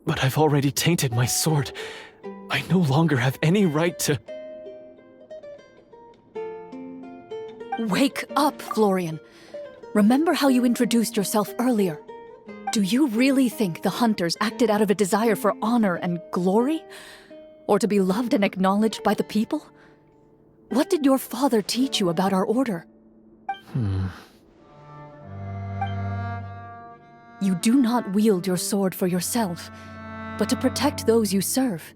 But I've already tainted my sword. I no longer have any right to... Wake up, Florian. Remember how you introduced yourself earlier. Do you really think the hunters acted out of a desire for honor and glory? Or to be loved and acknowledged by the people? What did your father teach you about our order? You do not wield your sword for yourself, but to protect those you serve.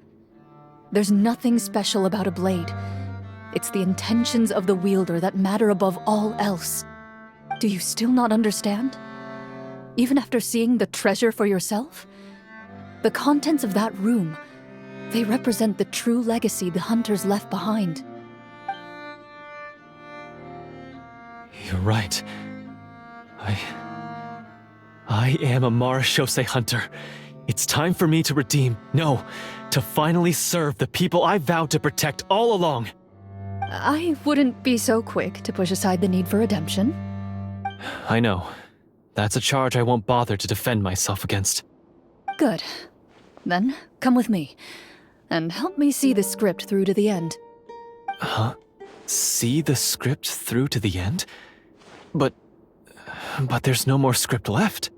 There's nothing special about a blade. It's the intentions of the wielder that matter above all else. Do you still not understand? Even after seeing the treasure for yourself? The contents of that room, they represent the true legacy the hunters left behind. You're right. I am a Marechaussee hunter. It's time for me to redeem, no, to finally serve the people I vowed to protect all along. I wouldn't be so quick to push aside the need for redemption. I know. That's a charge I won't bother to defend myself against. Good. Then, come with me, and help me see the script through to the end. Huh? See the script through to the end? But there's no more script left.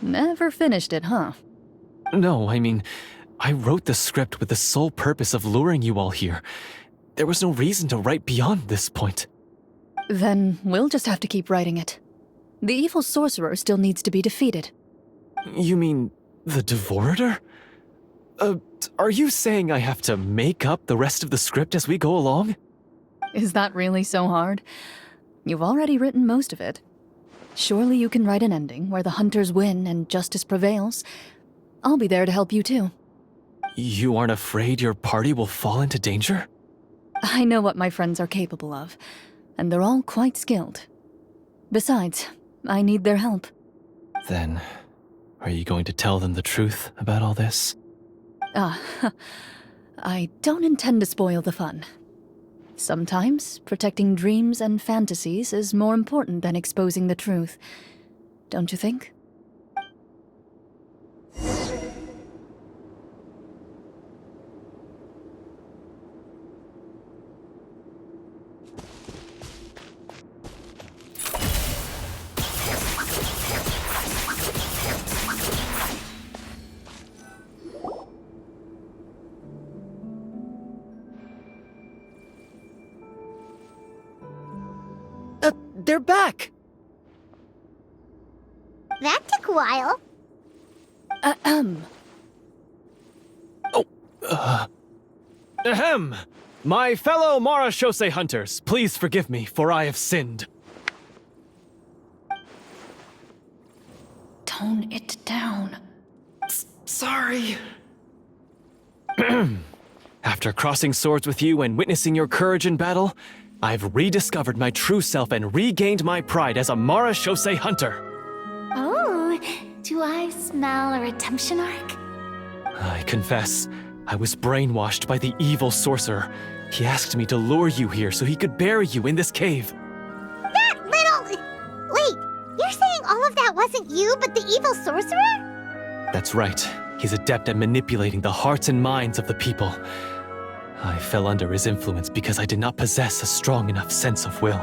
Never finished it, huh? No, I mean, I wrote the script with the sole purpose of luring you all here. There was no reason to write beyond this point. Then we'll just have to keep writing it. The evil sorcerer still needs to be defeated. You mean the Devorator? Are you saying I have to make up the rest of the script as we go along? Is that really so hard? You've already written most of it. Surely you can write an ending where the hunters win and justice prevails. I'll be there to help you too. You aren't afraid your party will fall into danger? I know what my friends are capable of, and they're all quite skilled. Besides, I need their help. Then, are you going to tell them the truth about all this? I don't intend to spoil the fun. Sometimes, protecting dreams and fantasies is more important than exposing the truth. Don't you think? They're back! That took a while. Ahem! My fellow Marechaussee hunters, please forgive me, for I have sinned. Tone it down. Sorry. After crossing swords with you and witnessing your courage in battle, I've rediscovered my true self and regained my pride as a Marechaussee hunter. Oh, do I smell a redemption arc? I confess, I was brainwashed by the evil sorcerer. He asked me to lure you here so he could bury you in this cave. That little... Wait, you're saying all of that wasn't you, but the evil sorcerer? That's right. He's adept at manipulating the hearts and minds of the people. I fell under his influence because I did not possess a strong enough sense of will.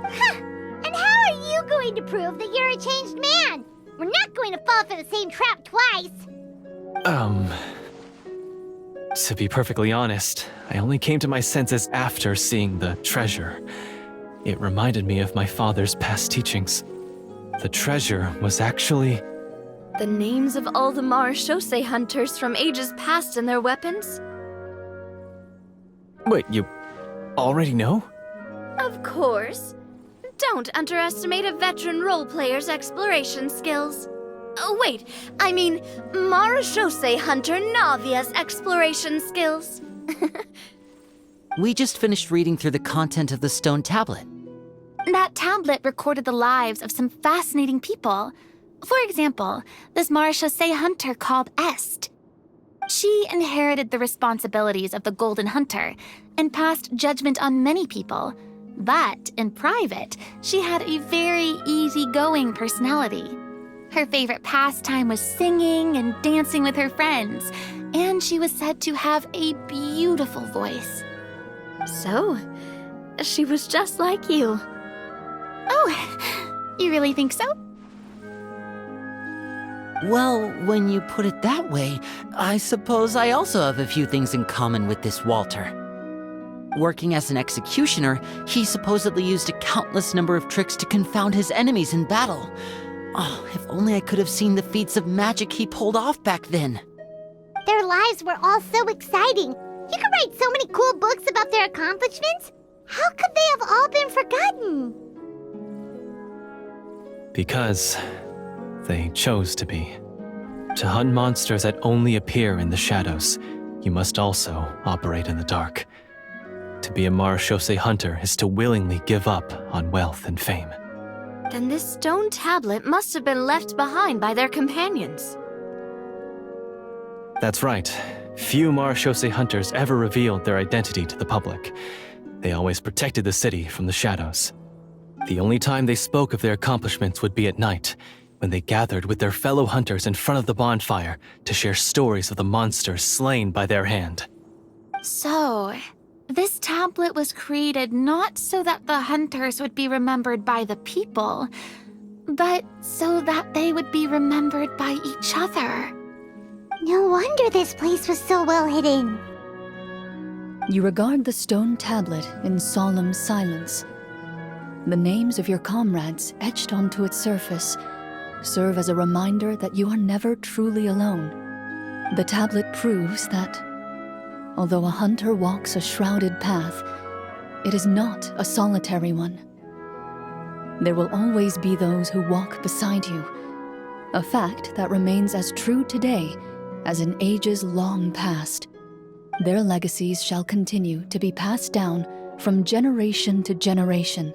Huh. And how are you going to prove that you're a changed man? We're not going to fall for the same trap twice. To be perfectly honest, I only came to my senses after seeing the treasure. It reminded me of my father's past teachings. The treasure was actually... The names of all the Marechaussee hunters from ages past and their weapons? Wait, you already know? Of course. Don't underestimate a veteran role-player's exploration skills. Oh, wait, I mean Marechaussee hunter Navia's exploration skills. We just finished reading through the content of the stone tablet. That tablet recorded the lives of some fascinating people. For example, this Marechaussee hunter called Est. She inherited the responsibilities of the Golden Hunter and passed judgment on many people. But in private, she had a very easygoing personality. Her favorite pastime was singing and dancing with her friends, and she was said to have a beautiful voice. So, she was just like you. Oh, you really think so? Well, when you put it that way, I suppose I also have a few things in common with this Walter. Working as an executioner, he supposedly used a countless number of tricks to confound his enemies in battle. Oh, if only I could have seen the feats of magic he pulled off back then. Their lives were all so exciting. You could write so many cool books about their accomplishments. How could they have all been forgotten? Because they chose to be. To hunt monsters that only appear in the shadows, you must also operate in the dark. To be a Marechaussee hunter is to willingly give up on wealth and fame. Then this stone tablet must have been left behind by their companions. That's right. Few Marechaussee hunters ever revealed their identity to the public. They always protected the city from the shadows. The only time they spoke of their accomplishments would be at night, when they gathered with their fellow hunters in front of the bonfire to share stories of the monsters slain by their hand. So, this tablet was created not so that the hunters would be remembered by the people, but so that they would be remembered by each other. No wonder this place was so well hidden. You regard the stone tablet in solemn silence. The names of your comrades etched onto its surface serve as a reminder that you are never truly alone. The tablet proves that, although a hunter walks a shrouded path, it is not a solitary one. There will always be those who walk beside you, a fact that remains as true today as in ages long past. Their legacies shall continue to be passed down from generation to generation,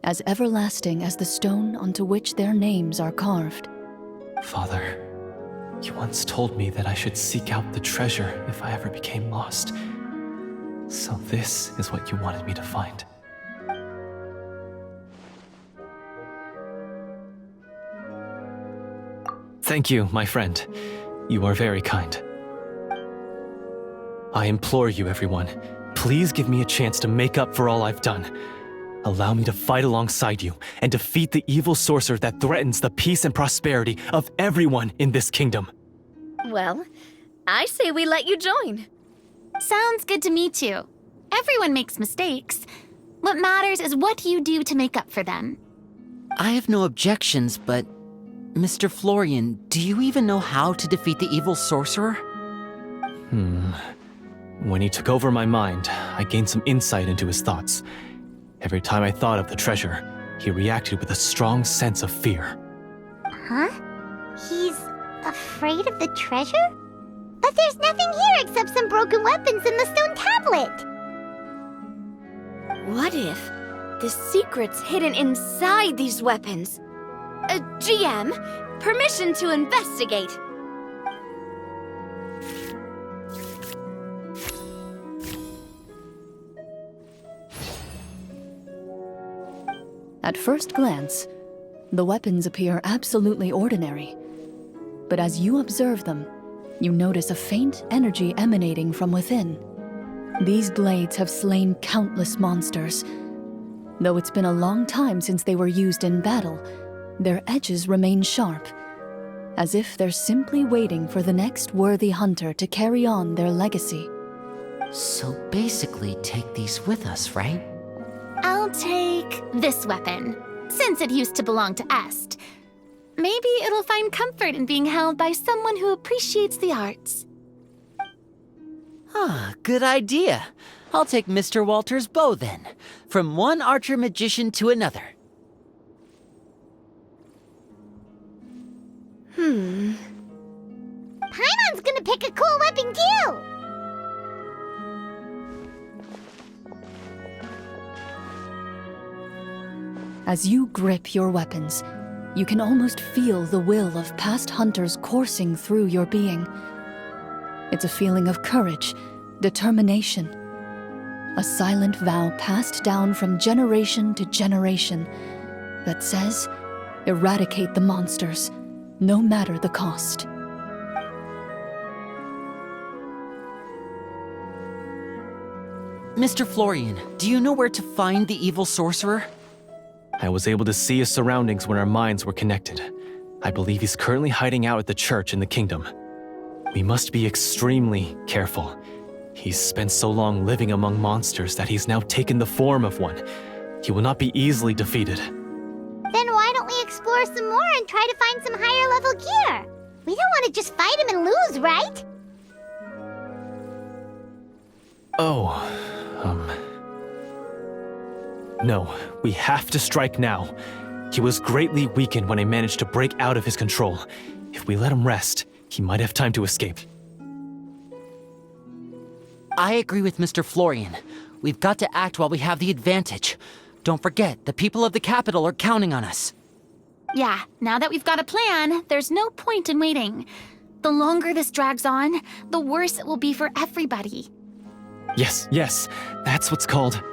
as everlasting as the stone onto which their names are carved. Father, you once told me that I should seek out the treasure if I ever became lost. So this is what you wanted me to find. Thank you, my friend. You are very kind. I implore you, everyone, please give me a chance to make up for all I've done. Allow me to fight alongside you and defeat the evil sorcerer that threatens the peace and prosperity of everyone in this kingdom. Well, I say we let you join. Sounds good to me too. Everyone makes mistakes. What matters is what you do to make up for them. I have no objections, but Mr. Florian, do you even know how to defeat the evil sorcerer? When he took over my mind, I gained some insight into his thoughts. Every time I thought of the treasure, he reacted with a strong sense of fear. Huh? He's afraid of the treasure? But there's nothing here except some broken weapons and the stone tablet. What if the secret's hidden inside these weapons? GM, permission to investigate. At first glance, the weapons appear absolutely ordinary. But as you observe them, you notice a faint energy emanating from within. These blades have slain countless monsters. Though it's been a long time since they were used in battle, their edges remain sharp, as if they're simply waiting for the next worthy hunter to carry on their legacy. So basically, take these with us, right? I'll take this weapon, since it used to belong to Est. Maybe it'll find comfort in being held by someone who appreciates the arts. Ah, good idea. I'll take Mr. Walter's bow then, from one archer magician to another. Paimon's gonna pick a cool weapon too! As you grip your weapons, you can almost feel the will of past hunters coursing through your being. It's a feeling of courage, determination, a silent vow passed down from generation to generation that says, Eradicate the monsters, no matter the cost. Mr. Florian, do you know where to find the evil sorcerer? I was able to see his surroundings when our minds were connected. I believe he's currently hiding out at the church in the kingdom. We must be extremely careful. He's spent so long living among monsters that he's now taken the form of one. He will not be easily defeated. Then why don't we explore some more and try to find some higher level gear? We don't want to just fight him and lose, right? No, we have to strike now. He was greatly weakened when I managed to break out of his control. If we let him rest, he might have time to escape. I agree with Mr. Florian. We've got to act while we have the advantage. Don't forget, the people of the capital are counting on us. Yeah, now that we've got a plan, there's no point in waiting. The longer this drags on, the worse it will be for everybody. Yes, that's what's called...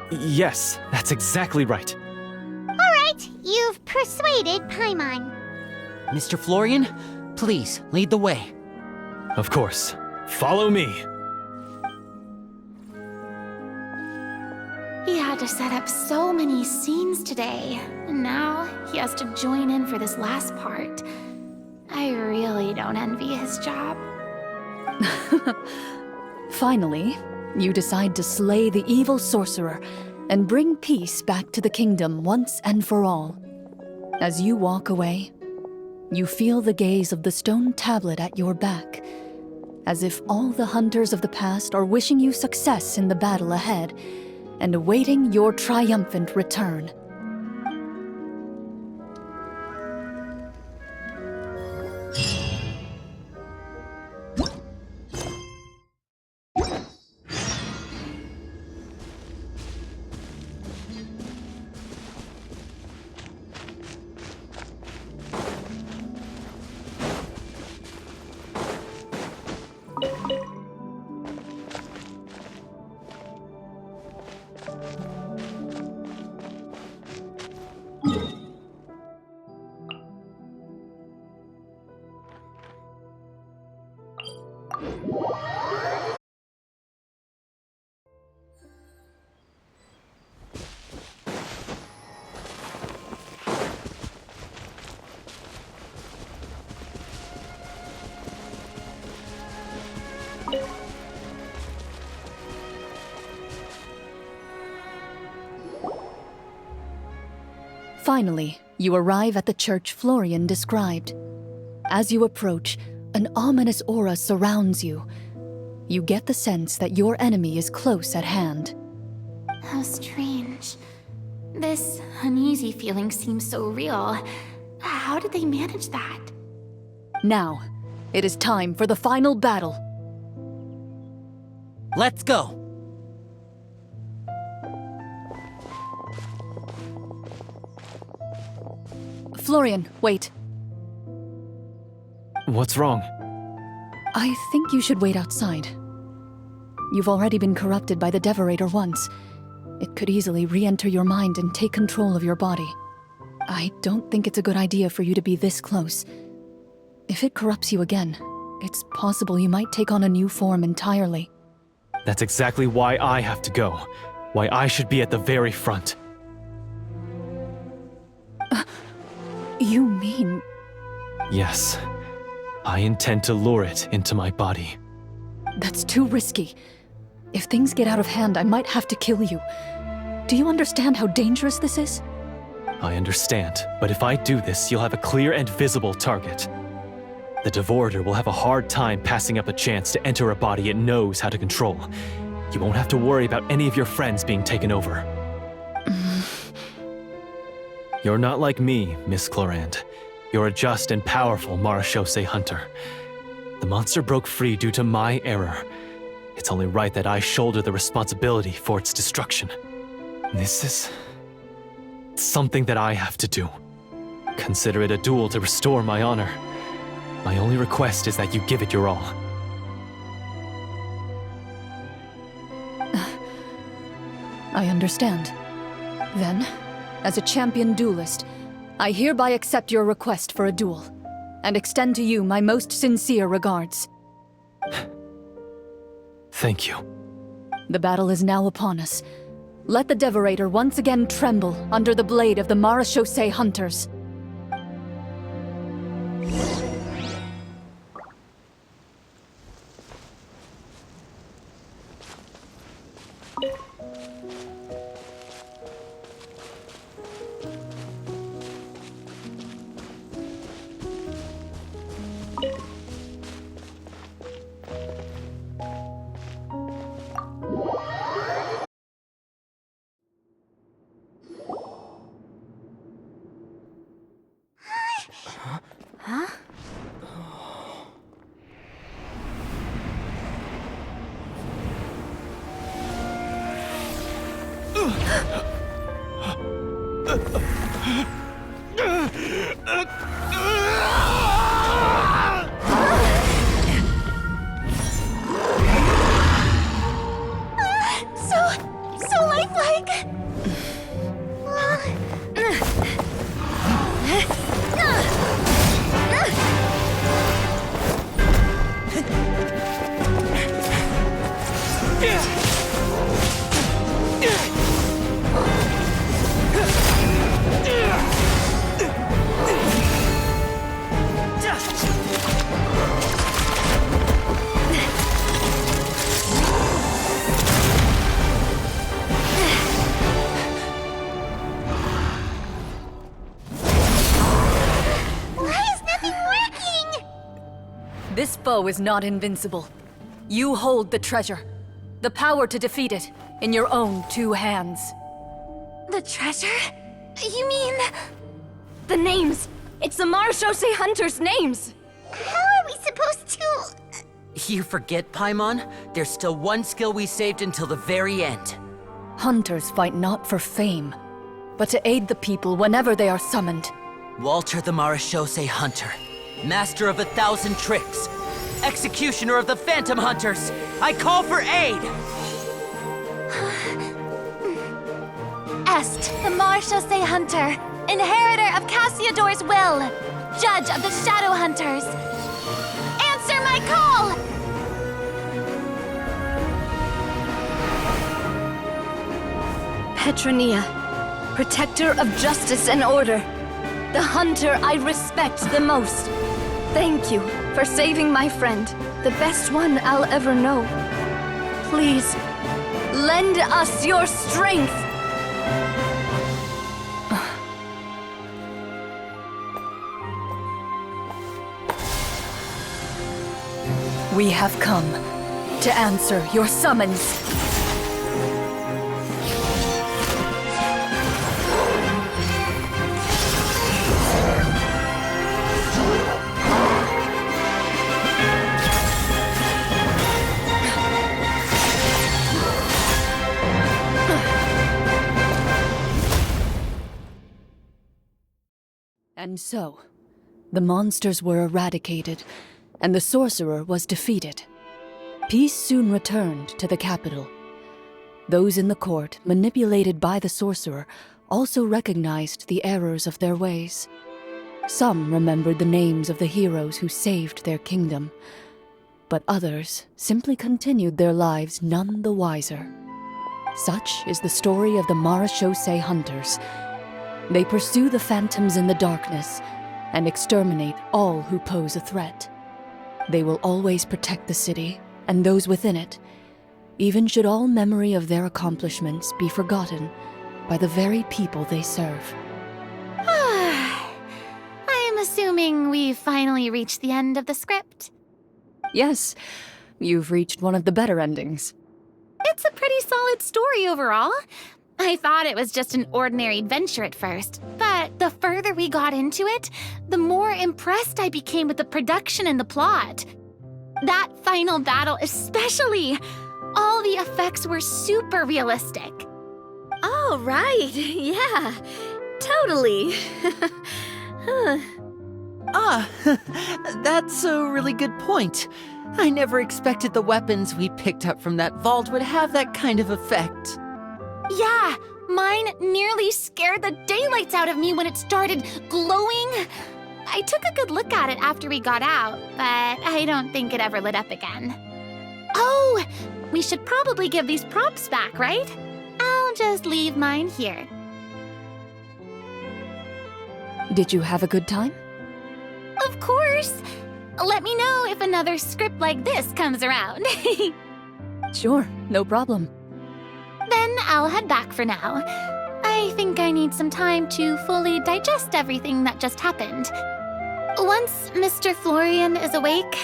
Yes, that's exactly right. Alright, you've persuaded Paimon. Mr. Florian, please, lead the way. Of course. Follow me. He had to set up so many scenes today, and now he has to join in for this last part. I really don't envy his job. Finally, you decide to slay the evil sorcerer and bring peace back to the kingdom once and for all. As you walk away, you feel the gaze of the stone tablet at your back, as if all the hunters of the past are wishing you success in the battle ahead and awaiting your triumphant return. Finally, you arrive at the church Florian described. As you approach, an ominous aura surrounds you. You get the sense that your enemy is close at hand. How strange. This uneasy feeling seems so real. How did they manage that? Now, it is time for the final battle. Let's go! Florian, wait. What's wrong? I think you should wait outside. You've already been corrupted by the Devorator once. It could easily re-enter your mind and take control of your body. I don't think it's a good idea for you to be this close. If it corrupts you again, it's possible you might take on a new form entirely. That's exactly why I have to go. Why I should be at the very front. You mean... Yes. I intend to lure it into my body. That's too risky. If things get out of hand, I might have to kill you. Do you understand how dangerous this is? I understand, but if I do this, you'll have a clear and visible target. The Devorator will have a hard time passing up a chance to enter a body it knows how to control. You won't have to worry about any of your friends being taken over. You're not like me, Miss Clorinde. You're a just and powerful Marechaussee hunter. The monster broke free due to my error. It's only right that I shoulder the responsibility for its destruction. This is... something that I have to do. Consider it a duel to restore my honor. My only request is that you give it your all. I understand. Then, As a champion duelist, I hereby accept your request for a duel, and extend to you my most sincere regards. Thank you. The battle is now upon us. Let the Devorator once again tremble under the blade of the Marechaussee hunters. So lifelike! This foe is not invincible. You hold the treasure. The power to defeat it in your own 2 hands. The treasure? You mean... The names! It's the Marechaussee hunters' names! How are we supposed to... You forget, Paimon? There's still one skill we saved until the very end. Hunters fight not for fame, but to aid the people whenever they are summoned. Walter the Marechaussee Hunter, master of 1,000 tricks, executioner of the Phantom Hunters, I call for aid! Est, the Marechaussee Hunter, inheritor of Cassiodor's will, judge of the Shadow Hunters. Answer my call! Petronia, protector of justice and order. The hunter I respect the most. Thank you for saving my friend, the best one I'll ever know. Please, lend us your strength! We have come to answer your summons. And so, the monsters were eradicated, and the sorcerer was defeated. Peace soon returned to the capital. Those in the court, manipulated by the sorcerer, also recognized the errors of their ways. Some remembered the names of the heroes who saved their kingdom, but others simply continued their lives none the wiser. Such is the story of the Marechaussee Hunters. They pursue the phantoms in the darkness and exterminate all who pose a threat. They will always protect the city and those within it, even should all memory of their accomplishments be forgotten by the very people they serve. I am assuming we've finally reached the end of the script. Yes, you've reached one of the better endings. It's a pretty solid story overall. I thought it was just an ordinary adventure at first, but the further we got into it, the more impressed I became with the production and the plot. That final battle especially! All the effects were super realistic. Oh, right. Yeah, totally. That's a really good point. I never expected the weapons we picked up from that vault would have that kind of effect. Yeah, Mine nearly scared the daylights out of me when it started glowing. I took a good look at it after we got out, but I don't think it ever lit up again. Oh, we should probably give these props back, right? I'll just leave mine here. Did you have a good time? Of course. Let me know if another script like this comes around. Sure, no problem. Then I'll head back for now. I think I need some time to fully digest everything that just happened. Once Mr. Florian is awake,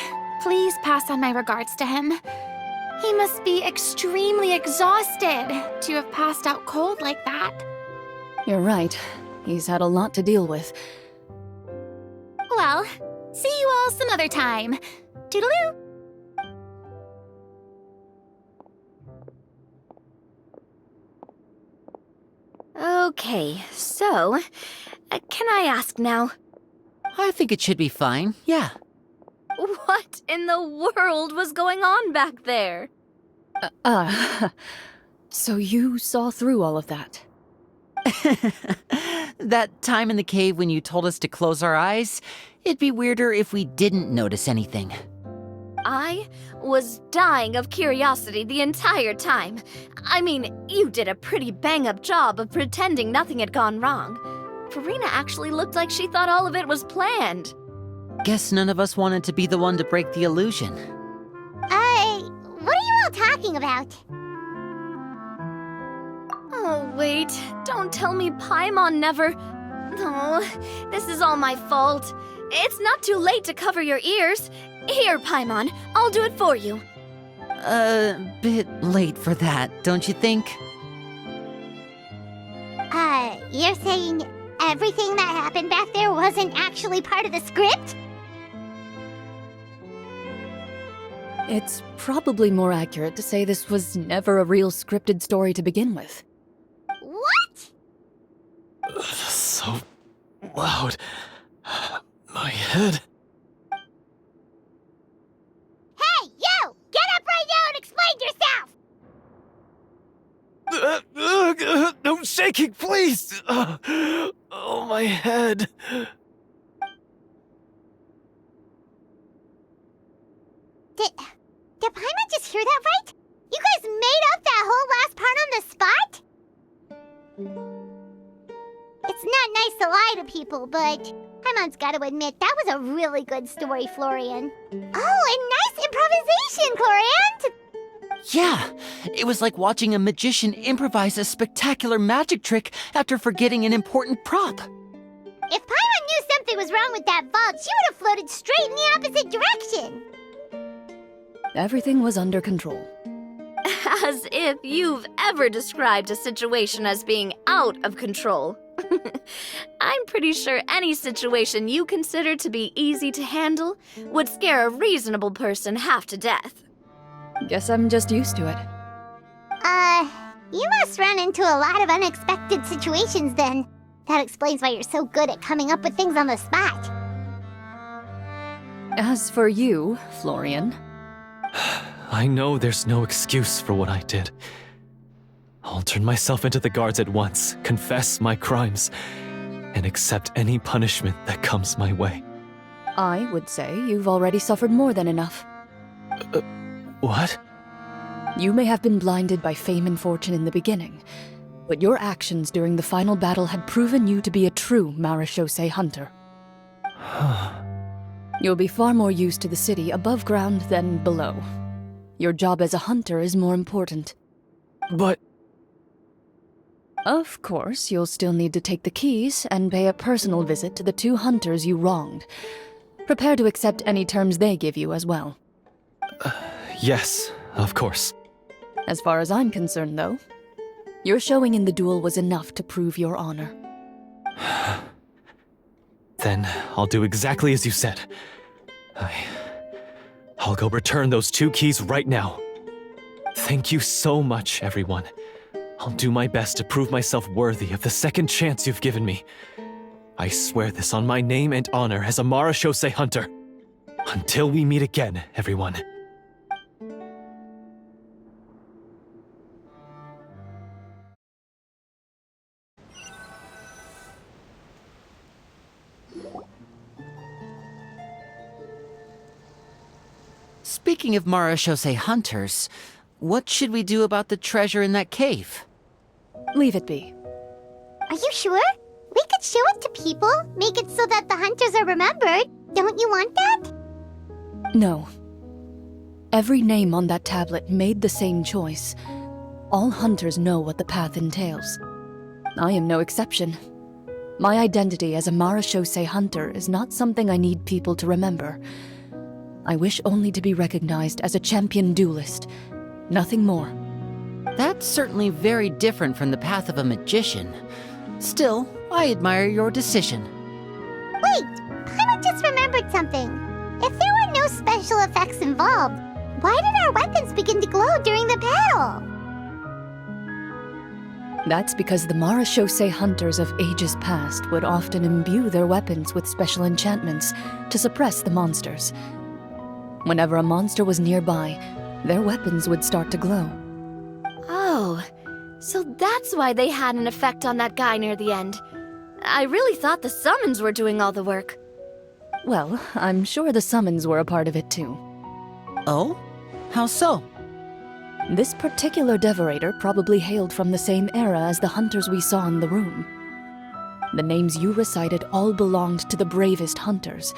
please pass on my regards to him. He must be extremely exhausted to have passed out cold like that. You're right. He's had a lot to deal with. Well, see you all some other time. Toodaloo! Okay, so, can I ask now, I think it should be fine, yeah. what in the world was going on back there? So you saw through all of that? That time in the cave when you told us to close our eyes, it'd be weirder if we didn't notice anything. I was dying of curiosity the entire time. I mean, you did a pretty bang-up job of pretending nothing had gone wrong. Farina actually looked like she thought all of it was planned. Guess none of us wanted to be the one to break the illusion. What are you all talking about? Oh, wait. Don't tell me Paimon never... Oh, this is all my fault. It's not too late to cover your ears. Here, Paimon, I'll do it for you. Bit late for that, don't you think? You're saying everything that happened back there wasn't actually part of the script? It's probably more accurate to say this was never a real scripted story to begin with. What? So loud. My head. Hey, you! Get up right now and explain yourself! No shaking, please! Oh, my head. Did Paimon just hear that right? You guys made up that whole last part on the spot? It's not nice to lie to people, but Paimon's got to admit that was a really good story, Florian. Oh, and nice improvisation, Florian! Yeah, it was like watching a magician improvise a spectacular magic trick after forgetting an important prop. If Paimon knew something was wrong with that vault, she would have floated straight in the opposite direction. Everything was under control. As if you've ever described a situation as being out of control. I'm pretty sure any situation you consider to be easy to handle would scare a reasonable person half to death. Guess I'm just used to it. You must run into a lot of unexpected situations then. That explains why you're so good at coming up with things on the spot. As for you, Florian, I know there's no excuse for what I did. I'll turn myself into the guards at once, confess my crimes, and accept any punishment that comes my way. I would say you've already suffered more than enough. What? You may have been blinded by fame and fortune in the beginning, but your actions during the final battle had proven you to be a true Marechaussee hunter. You'll be far more used to the city above ground than below. Your job as a hunter is more important. But... Of course, you'll still need to take the keys and pay a personal visit to the 2 hunters you wronged. Prepare to accept any terms they give you as well. Yes, of course. As far as I'm concerned, though, your showing in the duel was enough to prove your honor. Then I'll do exactly as you said. I'll go return those 2 keys right now. Thank you so much, everyone. I'll do my best to prove myself worthy of the second chance you've given me. I swear this on my name and honor as a Marechaussee hunter. Until we meet again, everyone. Speaking of Marashose hunters, what should we do about the treasure in that cave? Leave it be. Are you sure? We could show it to people, make it so that the hunters are remembered. Don't you want that? No. Every name on that tablet made the same choice. All hunters know what the path entails. I am no exception. My identity as a Marashose hunter is not something I need people to remember. I wish only to be recognized as a champion duelist. Nothing more. That's certainly very different from the path of a magician. Still, I admire your decision. Wait, Paimon just remembered something. If there were no special effects involved, why did our weapons begin to glow during the battle? That's because the Marashose hunters of ages past would often imbue their weapons with special enchantments to suppress the monsters. Whenever a monster was nearby, their weapons would start to glow. Oh, so that's why they had an effect on that guy near the end. I really thought the summons were doing all the work. Well, I'm sure the summons were a part of it too. Oh? How so? This particular Devorator probably hailed from the same era as the hunters we saw in the room. The names you recited all belonged to the bravest hunters.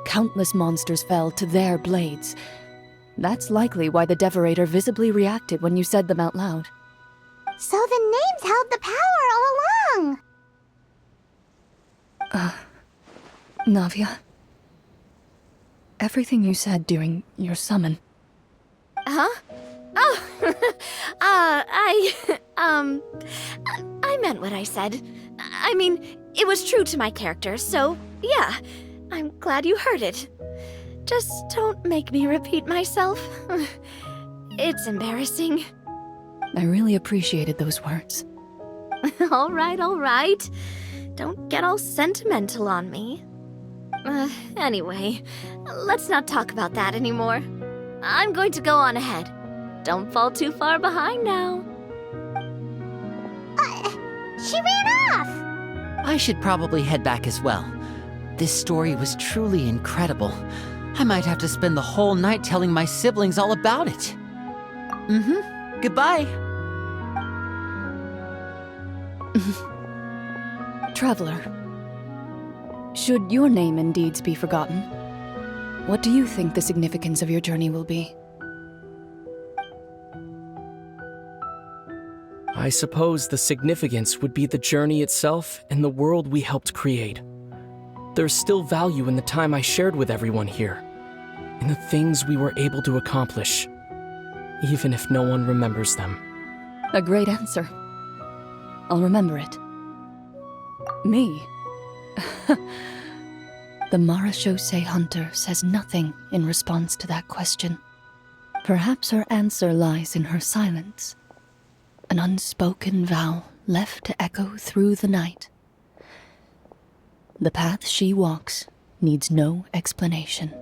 Countless monsters fell to their blades. That's likely why the Devorator visibly reacted when you said them out loud. So the names held the power all along! Navia, everything you said during your summon. Huh? Oh, I meant what I said. I mean, it was true to my character, so yeah, I'm glad you heard it. Just don't make me repeat myself. It's embarrassing. I really appreciated those words. All right. Don't get all sentimental on me. Anyway, let's not talk about that anymore. I'm going to go on ahead. Don't fall too far behind now. She ran off! I should probably head back as well. This story was truly incredible. I might have to spend the whole night telling my siblings all about it. Goodbye. Traveler, should your name and deeds be forgotten, what do you think the significance of your journey will be? I suppose the significance would be the journey itself and the world we helped create. There's still value in the time I shared with everyone here, in the things we were able to accomplish, even if no one remembers them. A great answer. I'll remember it. Me? The Marashose hunter says nothing in response to that question. Perhaps her answer lies in her silence. An unspoken vow left to echo through the night. The path she walks needs no explanation.